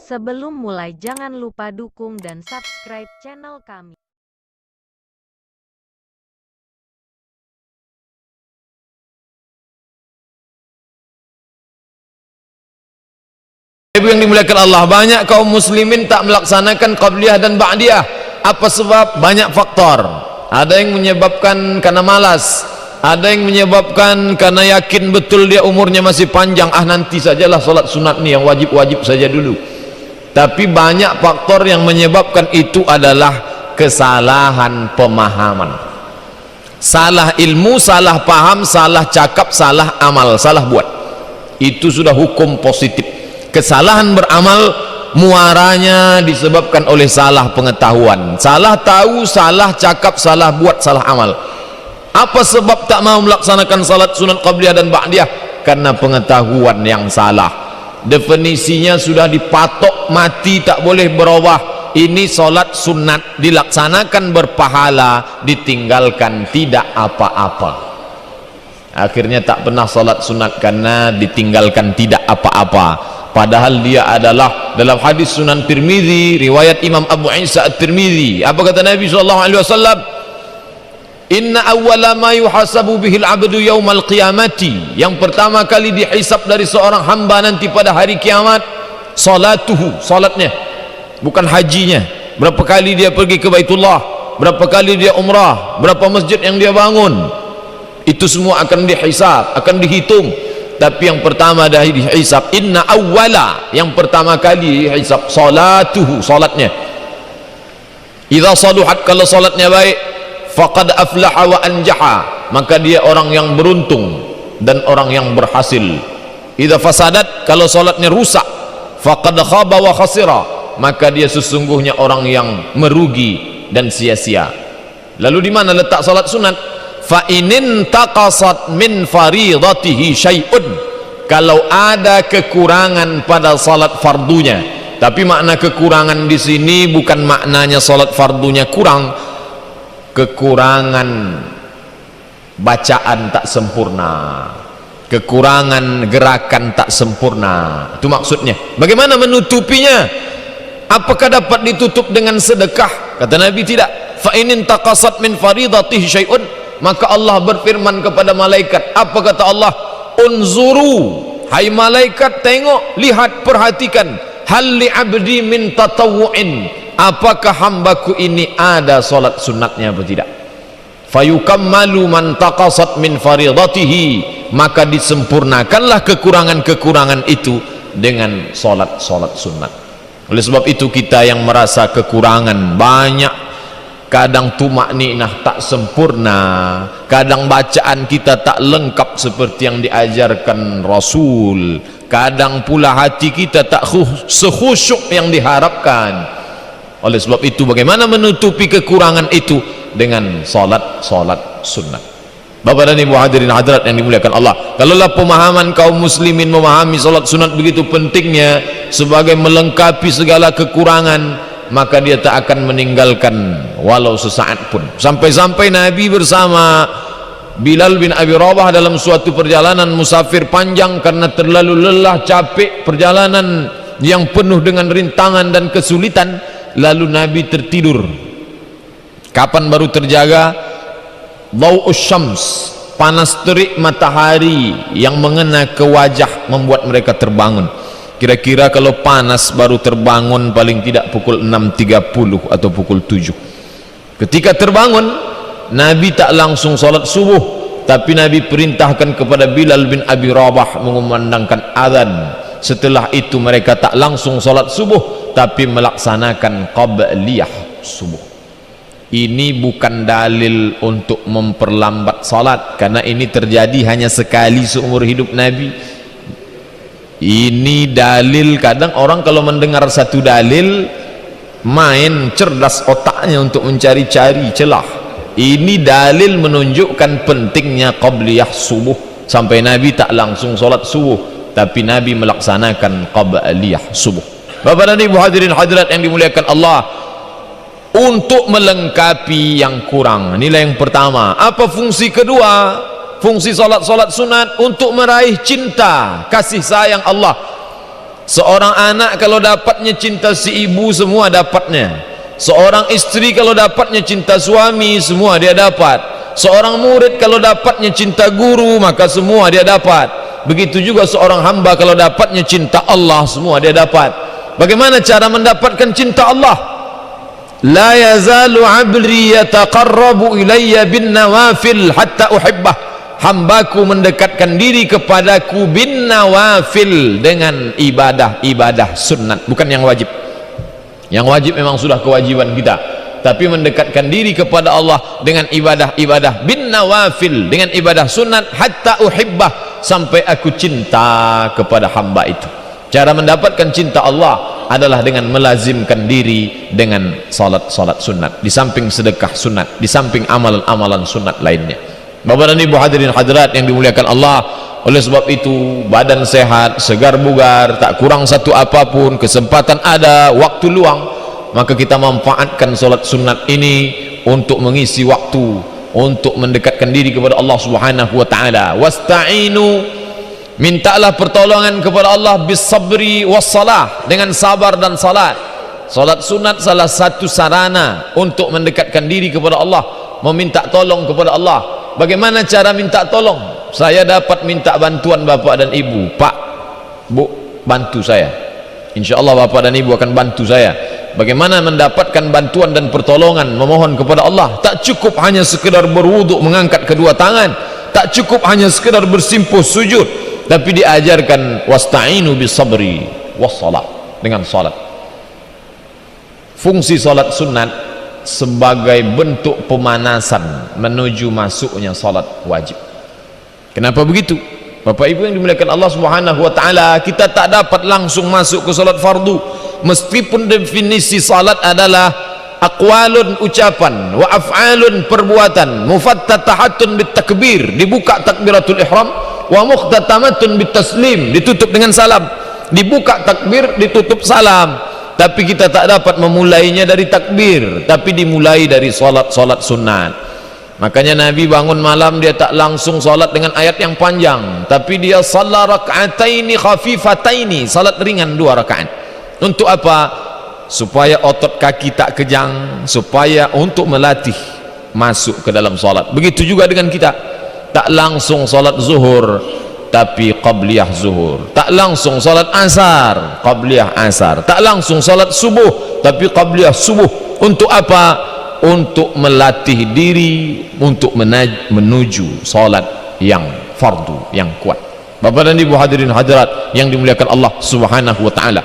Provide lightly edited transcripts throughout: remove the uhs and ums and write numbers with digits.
Sebelum mulai jangan lupa dukung dan subscribe channel kami. Ibu yang dimuliakan Allah, banyak kaum muslimin tak melaksanakan qabliyah dan ba'diyah. Apa sebab? Banyak faktor. Ada yang menyebabkan karena malas, ada yang menyebabkan karena yakin betul dia umurnya masih panjang, nanti sajalah solat sunat nih, yang wajib-wajib saja dulu. Tapi banyak faktor yang menyebabkan itu adalah kesalahan pemahaman, salah ilmu, salah paham, salah cakap, salah amal, salah buat. Itu sudah hukum positif. Kesalahan beramal muaranya disebabkan oleh salah pengetahuan, salah tahu, salah cakap, salah buat, salah amal. Apa sebab tak mau melaksanakan salat sunat qabliyah dan ba'diyah? Karena pengetahuan yang salah. Definisinya sudah dipatok mati, tak boleh berubah. Ini salat sunat, dilaksanakan berpahala, ditinggalkan tidak apa-apa. Akhirnya tak pernah salat sunat karena ditinggalkan tidak apa-apa. Padahal dia adalah dalam hadis Sunan Tirmizi riwayat Imam Abu Isa At-Tirmizi, apa kata Nabi SAW? Inna awwala ma yuhasabu bihil abdu yaumal qiyamati, yang pertama kali dihisab dari seorang hamba nanti pada hari kiamat, salatuhu, salatnya, bukan hajinya. Berapa kali dia pergi ke Baitullah, berapa kali dia umrah, berapa masjid yang dia bangun, itu semua akan dihisab, akan dihitung. Tapi yang pertama dah dihisab, inna awwala, yang pertama kali dihisab salatuhu, salatnya. Idza saluhat, kalau salatnya baik, faqad aflaha wa anjaha, maka dia orang yang beruntung dan orang yang berhasil. Idza fasadat, kalau salatnya rusak, faqad khaba wa khasira, maka dia sesungguhnya orang yang merugi dan sia-sia. Lalu di mana letak salat sunat? Fa inin taqasat min faridatihi syai'un, kalau ada kekurangan pada salat fardunya. Tapi makna kekurangan di sini bukan maknanya salat fardunya kurang, kekurangan bacaan tak sempurna, kekurangan gerakan tak sempurna, itu maksudnya. Bagaimana menutupinya? Apakah dapat ditutup dengan sedekah? Kata Nabi tidak. Fa inin taqasat min faridatihi syai'un, maka Allah berfirman kepada malaikat, apa kata Allah? Unzuru, hai malaikat, tengok, lihat, perhatikan, hal li abdi min tatawu'in, apakah hambaku ini ada salat sunatnya atau tidak? Fayukammalu man taqasat min faridatihi, maka disempurnakanlah kekurangan-kekurangan itu dengan salat-salat sunat. Oleh sebab itu kita yang merasa kekurangan banyak, kadang tumakninah tak sempurna, kadang bacaan kita tak lengkap seperti yang diajarkan Rasul, kadang pula hati kita tak sekhusyuk yang diharapkan. Oleh sebab itu bagaimana menutupi kekurangan itu? Dengan salat sunat. Bapak dan Ibu hadirin hadirat yang dimuliakan Allah, kalaulah pemahaman kaum muslimin memahami salat sunat begitu pentingnya sebagai melengkapi segala kekurangan, maka dia tak akan meninggalkan walau sesaat pun. Sampai-sampai Nabi bersama Bilal bin Abi Rabah dalam suatu perjalanan musafir panjang, karena terlalu lelah, capek, perjalanan yang penuh dengan rintangan dan kesulitan, lalu Nabi tertidur. Kapan baru terjaga? Dhau'us syams, panas terik matahari yang mengena ke wajah membuat mereka terbangun. Kira-kira kalau panas baru terbangun paling tidak pukul 6.30 atau pukul 7. Ketika terbangun, Nabi tak langsung salat subuh, tapi Nabi perintahkan kepada Bilal bin Abi Rabah mengumandangkan azan. Setelah itu mereka tak langsung salat subuh, tapi melaksanakan qabliyah subuh. Ini bukan dalil untuk memperlambat salat, karena ini terjadi hanya sekali seumur hidup Nabi. Ini dalil, kadang orang kalau mendengar satu dalil main cerdas otaknya untuk mencari-cari celah. Ini dalil menunjukkan pentingnya qabliyah subuh. Sampai Nabi tak langsung salat subuh, tapi Nabi melaksanakan qabliyah subuh. Bapak dan Ibu hadirin hadirat yang dimuliakan Allah, untuk melengkapi yang kurang, inilah yang pertama. Apa fungsi kedua? Fungsi salat sunat untuk meraih cinta, kasih sayang Allah. Seorang anak kalau dapatnya cinta si ibu, semua dapatnya. Seorang istri kalau dapatnya cinta suami, semua dia dapat. Seorang murid kalau dapatnya cinta guru, maka semua dia dapat. Begitu juga seorang hamba kalau dapatnya cinta Allah, semua dia dapat. Bagaimana cara mendapatkan cinta Allah? La yazalu 'abdi yataqarrabu ilayya bin nawafil hatta uhibbah. Hambaku mendekatkan diri kepadaku bin nawafil, dengan ibadah-ibadah sunnat, bukan yang wajib. Yang wajib memang sudah kewajiban kita, tapi mendekatkan diri kepada Allah dengan ibadah-ibadah bin nawafil, dengan ibadah sunat, hatta uhibbah, sampai aku cinta kepada hamba itu. Cara mendapatkan cinta Allah adalah dengan melazimkan diri dengan salat-salat sunat, di samping sedekah sunat, di samping amalan-amalan sunat lainnya. Bapak dan Ibu hadirin hadirat yang dimuliakan Allah, oleh sebab itu badan sehat, segar bugar, tak kurang satu apapun, kesempatan ada, waktu luang, maka kita manfaatkan solat sunat ini untuk mengisi waktu, untuk mendekatkan diri kepada Allah Subhanahu wa taala. Wasta'inu, mintalah pertolongan kepada Allah bis sabri was salah, dengan sabar dan salat. Solat sunat salah satu sarana untuk mendekatkan diri kepada Allah, meminta tolong kepada Allah. Bagaimana cara minta tolong? Saya dapat minta bantuan bapak dan ibu. Pak, bu, bantu saya. Insya Allah bapak dan ibu akan bantu saya. Bagaimana mendapatkan bantuan dan pertolongan, memohon kepada Allah? Tak cukup hanya sekedar berwuduk mengangkat kedua tangan, tak cukup hanya sekedar bersimpuh sujud, tapi diajarkan wasta'inu bis sabri was salat, dengan salat. Fungsi salat sunat sebagai bentuk pemanasan menuju masuknya salat wajib. Kenapa begitu? Bapak Ibu yang dimuliakan Allah Subhanahu wa taala, kita tak dapat langsung masuk ke salat fardu, meskipun definisi salat adalah aqwalun, ucapan, wa af'alun, perbuatan, mufattatahatun bitakbir, dibuka takbiratul ihram, wa mukhtatamatun bitaslim, ditutup dengan salam. Dibuka takbir, ditutup salam. Tapi kita tak dapat memulainya dari takbir, tapi dimulai dari solat-solat sunat. Makanya Nabi bangun malam, dia tak langsung solat dengan ayat yang panjang, tapi dia salat rak'ataini khafifataini, salat ringan 2 rakaat. Untuk apa? Supaya otot kaki tak kejang, supaya untuk melatih masuk ke dalam solat. Begitu juga dengan kita, tak langsung solat zuhur, tapi qabliyah zuhur. Tak langsung salat asar, qabliyah asar. Tak langsung salat subuh, tapi qabliyah subuh. Untuk apa? Untuk melatih diri untuk menuju salat yang fardu, yang kuat. Bapak dan Ibu hadirin hadirat yang dimuliakan Allah Subhanahu wa taala,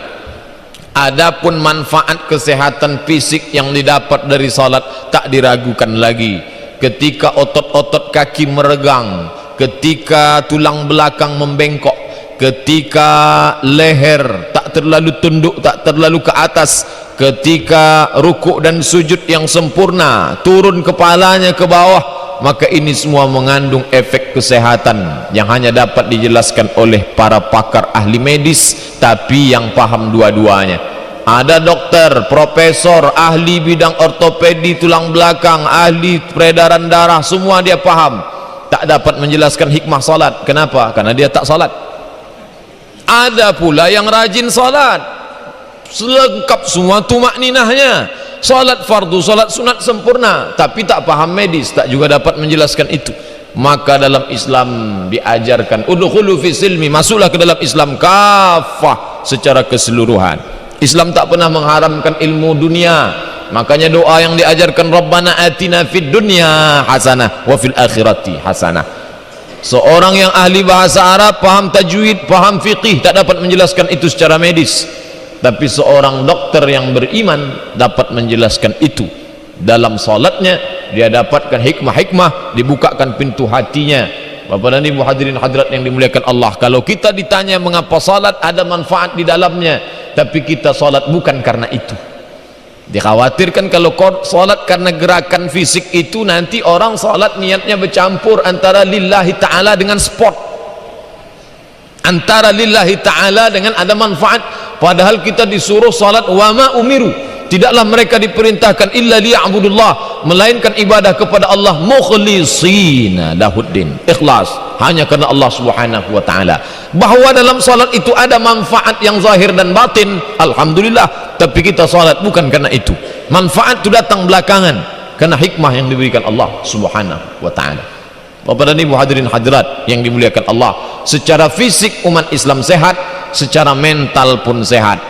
adapun manfaat kesehatan fisik yang didapat dari salat tak diragukan lagi. Ketika otot-otot kaki meregang, ketika tulang belakang membengkok, ketika leher tak terlalu tunduk, tak terlalu ke atas, ketika rukuk dan sujud yang sempurna, turun kepalanya ke bawah, maka ini semua mengandung efek kesehatan yang hanya dapat dijelaskan oleh para pakar ahli medis, tapi yang paham dua-duanya. Ada dokter, profesor, ahli bidang ortopedi tulang belakang, ahli peredaran darah, semua dia paham, tak dapat menjelaskan hikmah salat. Kenapa? Karena dia tak salat. Ada pula yang rajin salat, selengkap semua tumakninahnya, salat fardu, salat sunat sempurna, tapi tak paham medis, tak juga dapat menjelaskan itu. Maka dalam Islam diajarkan udkhulu fi silmi, masuklah ke dalam Islam kafah, secara keseluruhan. Islam tak pernah mengharamkan ilmu dunia. Makanya doa yang diajarkan, Rabbana atina fid dunya hasanah wa fil akhirati hasanah. Seorang yang ahli bahasa Arab, paham tajwid, paham fiqih, tak dapat menjelaskan itu secara medis, tapi seorang dokter yang beriman dapat menjelaskan itu. Dalam salatnya dia dapatkan hikmah-hikmah, dibukakan pintu hatinya. Bapak dan Ibu hadirin hadirat yang dimuliakan Allah, kalau kita ditanya mengapa salat, ada manfaat di dalamnya, tapi kita salat bukan karena itu. Dikhawatirkan kalau salat karena gerakan fisik itu, nanti orang salat niatnya bercampur antara lillahi ta'ala dengan sport, antara lillahi ta'ala dengan ada manfaat. Padahal kita disuruh salat wa ma umiru, tidaklah mereka diperintahkan illa liya'budullah, melainkan ibadah kepada Allah mukhlisina lahuddin, ikhlas. hanya karena Allah Subhanahu wa ta'ala. Bahwa dalam salat itu ada manfaat yang zahir dan batin, alhamdulillah, tapi kita salat bukan karena itu. Manfaat itu datang belakangan karena hikmah yang diberikan Allah Subhanahu wa ta'ala. Bapak dan Ibu hadirin hadirat yang dimuliakan Allah, secara fisik umat Islam sehat, secara mental pun sehat.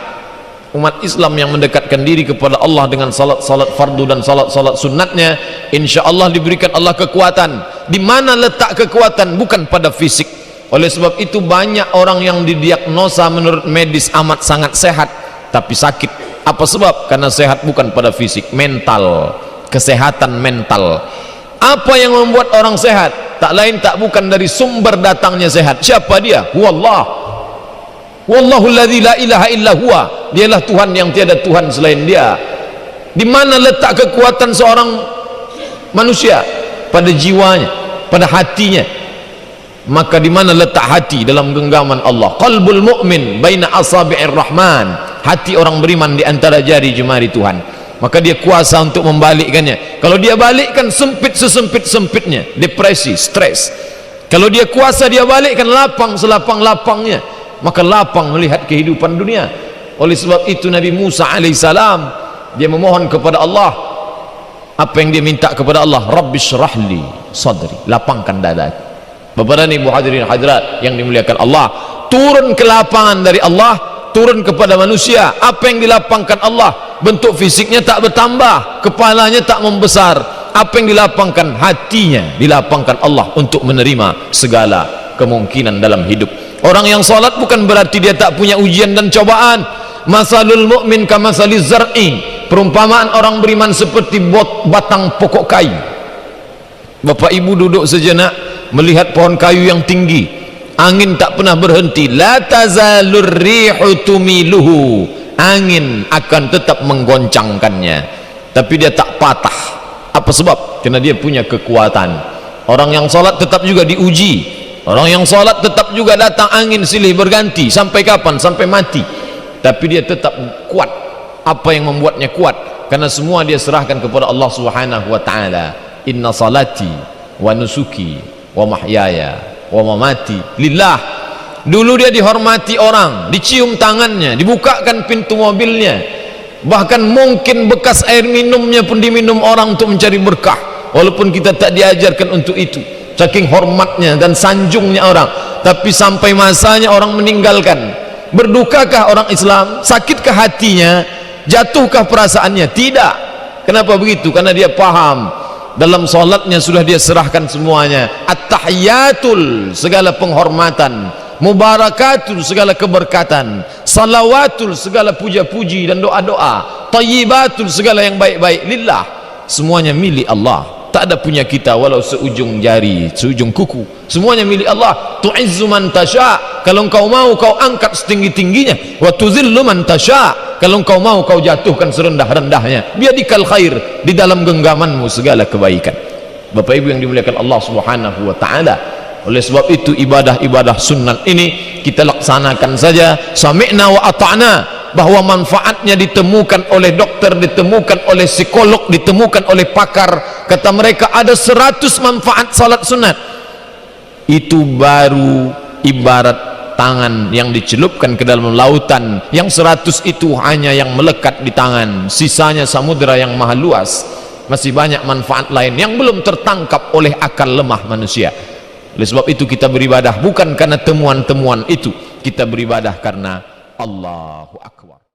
Umat Islam yang mendekatkan diri kepada Allah dengan salat fardu dan salat sunatnya, insya Allah diberikan Allah kekuatan. Di mana letak kekuatan? Bukan pada fisik. Oleh sebab itu banyak orang yang didiagnosa menurut medis amat sangat sehat tapi sakit. Apa sebab? Karena sehat bukan pada fisik, mental, kesehatan mental. Apa yang membuat orang sehat? Tak lain tak bukan dari sumber datangnya sehat. Siapa dia? Huwallah. Wallahu alladzi la ilaha illa huwa. Dialah Tuhan yang tiada Tuhan selain Dia. Di mana letak kekuatan seorang manusia? Pada jiwanya, pada hatinya. Maka di mana letak hati? Dalam genggaman Allah. Qalbul mu'min baina asabi'ir rahman. Hati orang beriman di antara jari jemari Tuhan. Maka dia kuasa untuk membalikkannya. Kalau dia balikkan sempit sesempit-sempitnya, depresi, stres. Kalau dia kuasa dia balikkan lapang selapang-lapangnya, maka lapang melihat kehidupan dunia. Oleh sebab itu Nabi Musa alaihissalam dia memohon kepada Allah. Apa yang dia minta kepada Allah? Rabbi syrahli sadri, lapangkan dadaku. Bapak dan Ibu hadirin hadirat yang dimuliakan Allah, turun ke lapangan dari Allah, turun kepada manusia. Apa yang dilapangkan Allah? Bentuk fisiknya tak bertambah, kepalanya tak membesar. Apa yang dilapangkan? Hatinya dilapangkan Allah untuk menerima segala kemungkinan dalam hidup. Orang yang salat bukan berarti dia tak punya ujian dan cobaan. Masalul mu'min kamasaliz zar'i, perumpamaan orang beriman seperti batang pokok kayu. Bapak Ibu duduk sejenak melihat pohon kayu yang tinggi, angin tak pernah berhenti. La tazalur rihu tumiluhu, angin akan tetap menggoncangkannya, tapi dia tak patah. Apa sebab? Karena dia punya kekuatan. Orang yang salat tetap juga diuji. Orang yang salat tetap juga datang angin silih berganti. Sampai kapan? Sampai mati. Tapi dia tetap kuat. Apa yang membuatnya kuat? Karena semua dia serahkan kepada Allah Subhanahu wa ta'ala. Inna salati wa nusuki wa mahyaya wa mamati lillah. Dulu dia dihormati orang, dicium tangannya, dibukakan pintu mobilnya, bahkan mungkin bekas air minumnya pun diminum orang untuk mencari berkah, walaupun kita tak diajarkan untuk itu. Saking hormatnya dan sanjungnya orang. Tapi sampai masanya orang meninggalkan. Berdukakah orang Islam? Sakitkah hatinya? Jatuhkah perasaannya? Tidak. Kenapa begitu? Karena dia paham dalam salatnya sudah dia serahkan semuanya. At-tahiyatul, segala penghormatan, mubarakatul, segala keberkatan, salawatul, segala puja-puji dan doa-doa, thayyibatul, segala yang baik-baik, lillah, semuanya milik Allah. Tak ada punya kita walau seujung jari, seujung kuku. Semuanya milik Allah. Tu'izzu man tasya, kalau engkau mau kau angkat setinggi-tingginya. Wa tuzillu man tasya, kalau engkau mau kau jatuhkan serendah-rendahnya. Biadikal khair, di dalam genggamanmu segala kebaikan. Bapak Ibu yang dimuliakan Allah Subhanahu wa ta'ala. Oleh sebab itu ibadah-ibadah sunnat ini kita laksanakan saja. Sami'na wa ata'na. Bahwa manfaatnya ditemukan oleh dokter, ditemukan oleh psikolog, ditemukan oleh pakar. Kata mereka ada 100 manfaat salat sunat. Itu baru ibarat tangan yang dicelupkan ke dalam lautan. Yang 100 itu hanya yang melekat di tangan, sisanya samudera yang maha luas. Masih banyak manfaat lain yang belum tertangkap oleh akal lemah manusia. Oleh sebab itu kita beribadah bukan karena temuan-temuan itu, kita beribadah karena Allahu Akbar.